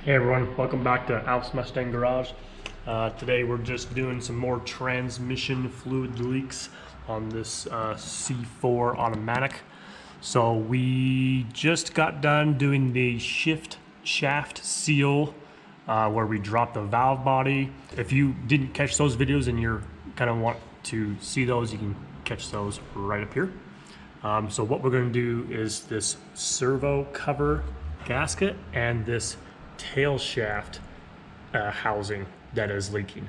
Hey everyone, welcome back to Ford Mustang Garage. Today we're just doing some more transmission fluid leaks on this C4 automatic. So we just got done doing the shift shaft seal where we dropped the valve body. If you didn't catch those videos and you're kind of want to see those, you can catch those right up here. So what we're going to do is this servo cover gasket and this tail shaft housing that is leaking.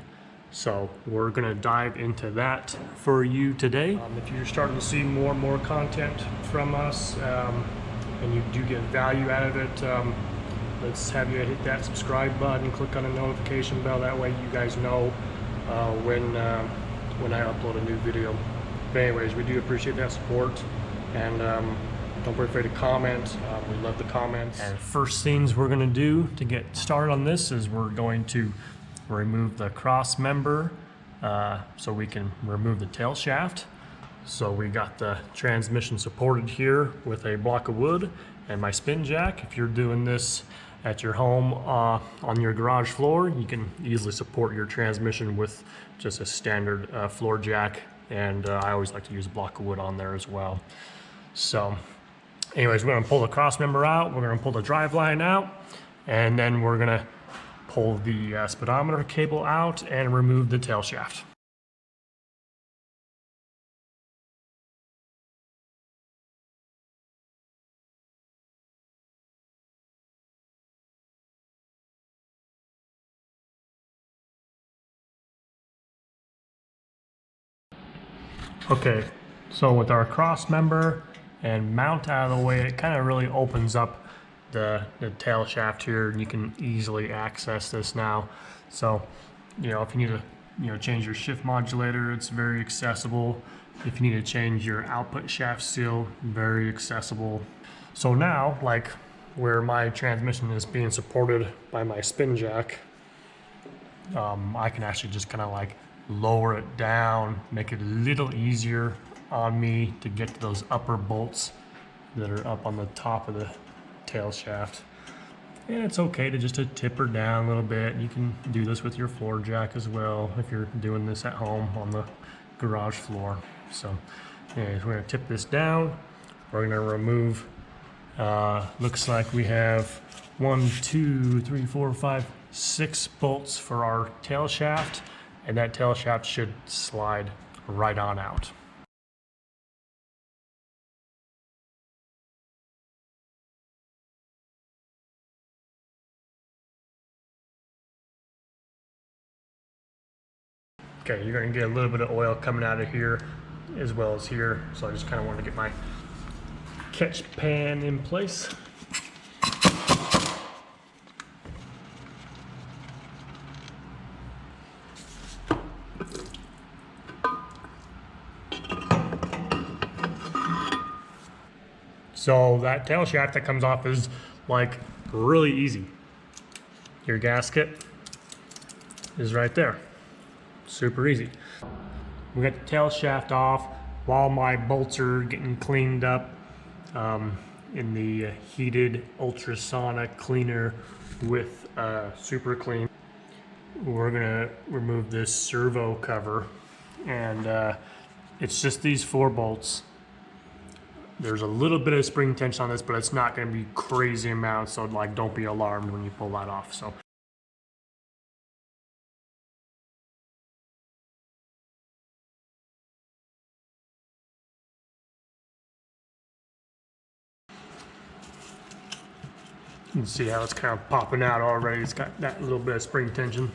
So we're going to dive into that for you today. If you're starting to see more and more content from us and you do get value out of it, let's have you hit that subscribe button, click on the notification bell. That way you guys know when I upload a new video. But anyways, we do appreciate that support, and don't be afraid to comment. We love the comments. And first things we're going to do to get started on this is we're going to remove the cross member so we can remove the tail shaft. So we got the transmission supported here with a block of wood and my spin jack. If you're doing this at your home on your garage floor, you can easily support your transmission with just a standard floor jack, and I always like to use a block of wood on there as well. So anyways, we're going to pull the cross member out, we're going to pull the drive line out, and then we're going to pull the speedometer cable out and remove the tail shaft. Okay, so with our cross member and mount out of the way, it kind of really opens up the tail shaft here, and you can easily access this now. So, you know, if you need to, change your shift modulator, it's very accessible. If you need to change your output shaft seal, very accessible. So now, like where my transmission is being supported by my spin jack, I can actually just kind of like lower it down, make it a little easier on me to get to those upper bolts that are up on the top of the tail shaft. And it's okay to just tip her down a little bit. You can do this with your floor jack as well if you're doing this at home on the garage floor. So anyways, we're going to tip this down. We're going to remove, looks like we have 1, 2, 3, 4, 5, 6 bolts for our tail shaft, and that tail shaft should slide right on out. Okay, you're going to get a little bit of oil coming out of here as well as here, so I just kind of want to get my catch pan in place. So that tail shaft that comes off is like really easy. Your gasket is right there. Super easy. We got the tail shaft off while my bolts are getting cleaned up in the heated ultrasonic cleaner with super clean. We're gonna remove this servo cover, and it's just these 4 bolts. There's a little bit of spring tension on this, but it's not going to be crazy amounts, so like don't be alarmed when you pull that off. So you can see how it's kind of popping out already. It's got that little bit of spring tension.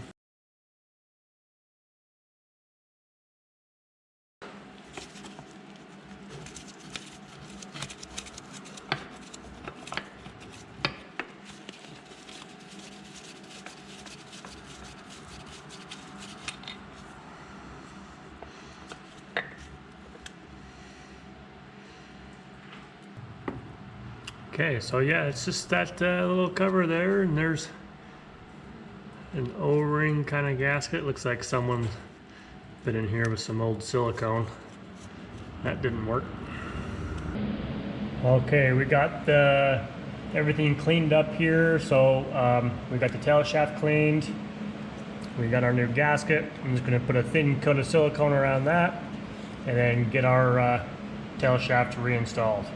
Okay, so yeah, it's just that little cover there, and there's an O-ring kind of gasket. Looks like someone fit in here with some old silicone. That didn't work. Okay, we got the everything cleaned up here. So we got the tail shaft cleaned. We got our new gasket. I'm just going to put a thin coat of silicone around that and then get our tail shaft reinstalled.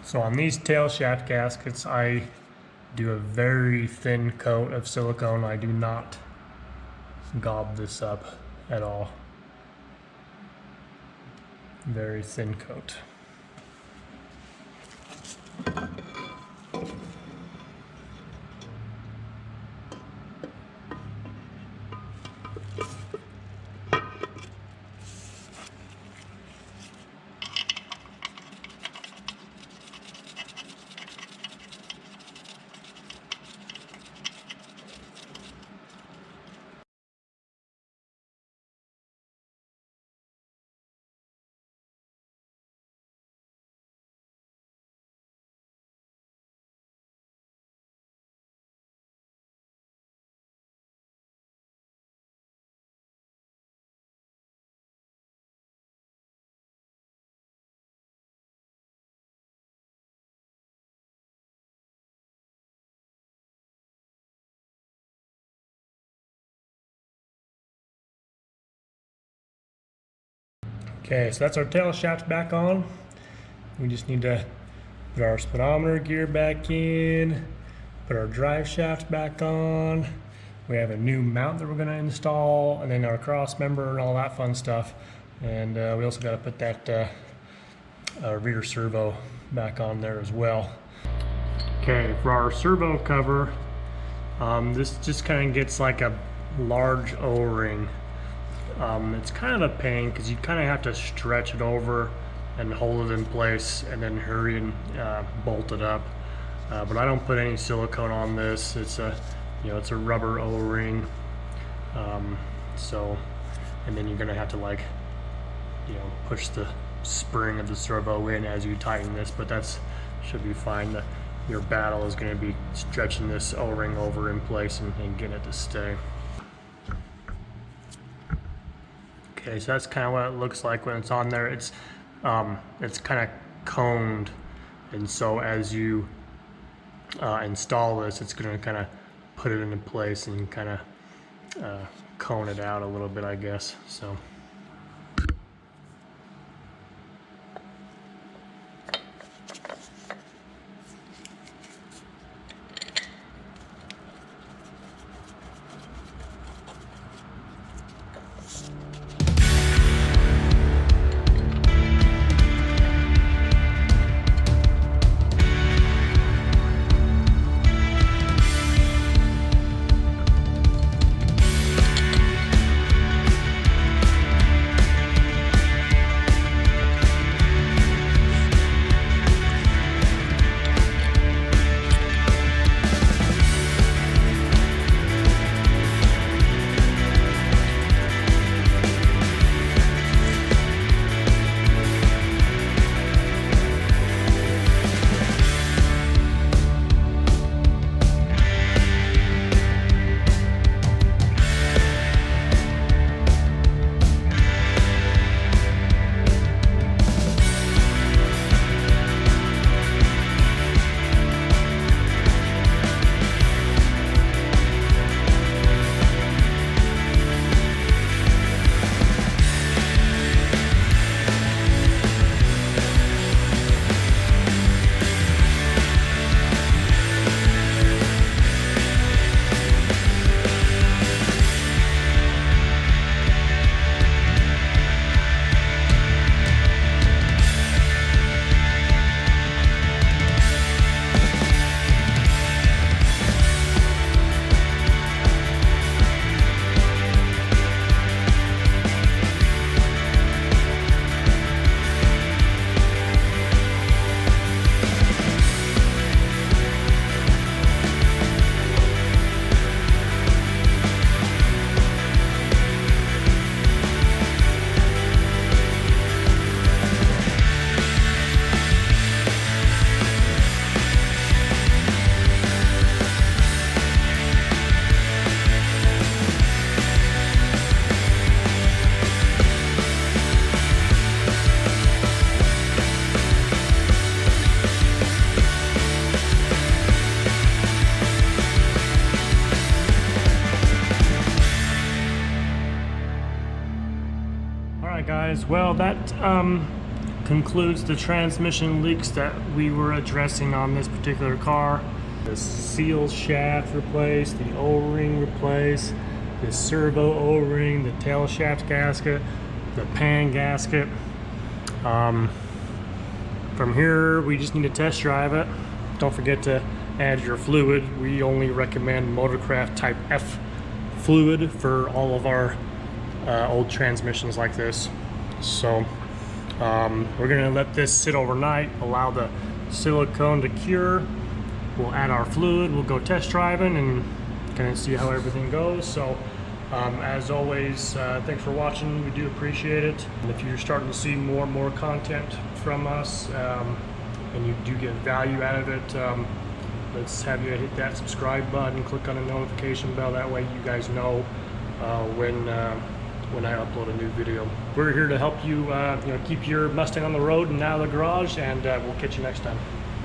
So on these tail shaft gaskets, I do a very thin coat of silicone. I do not gob this up at all. Very thin coat. Okay, so that's our tail shaft back on. We just need to put our speedometer gear back in, put our drive shaft back on. We have a new mount that we're going to install, and then our cross member and all that fun stuff. And we also got to put that rear servo back on there as well. Okay, for our servo cover, this just kind of gets like a large O-ring. It's kind of a pain because you kind of have to stretch it over and hold it in place and then hurry and bolt it up. But I don't put any silicone on this. It's a, it's a rubber O-ring. So, and then you're gonna have to push the spring of the servo in as you tighten this, but that's should be fine. Your battle is gonna be stretching this O-ring over in place and getting it to stay. Okay, so that's kind of what it looks like when it's on there. It's kind of coned, and so as you install this, it's going to kind of put it into place and kind of cone it out a little bit, I guess. So. Well, that concludes the transmission leaks that we were addressing on this particular car. The seal shaft replaced, the O-ring replaced, the servo O-ring, the tail shaft gasket, the pan gasket. From here, we just need to test drive it. Don't forget to add your fluid. We only recommend Motorcraft Type F fluid for all of our old transmissions like this. So we're gonna let this sit overnight, allow the silicone to cure. We'll add our fluid, we'll go test driving and kind of see how everything goes. So as always, thanks for watching. We do appreciate it. And if you're starting to see more and more content from us and you do get value out of it, let's have you hit that subscribe button, click on the notification bell. That way you guys know when I upload a new video. We're here to help you, keep your Mustang on the road and out of the garage, and we'll catch you next time.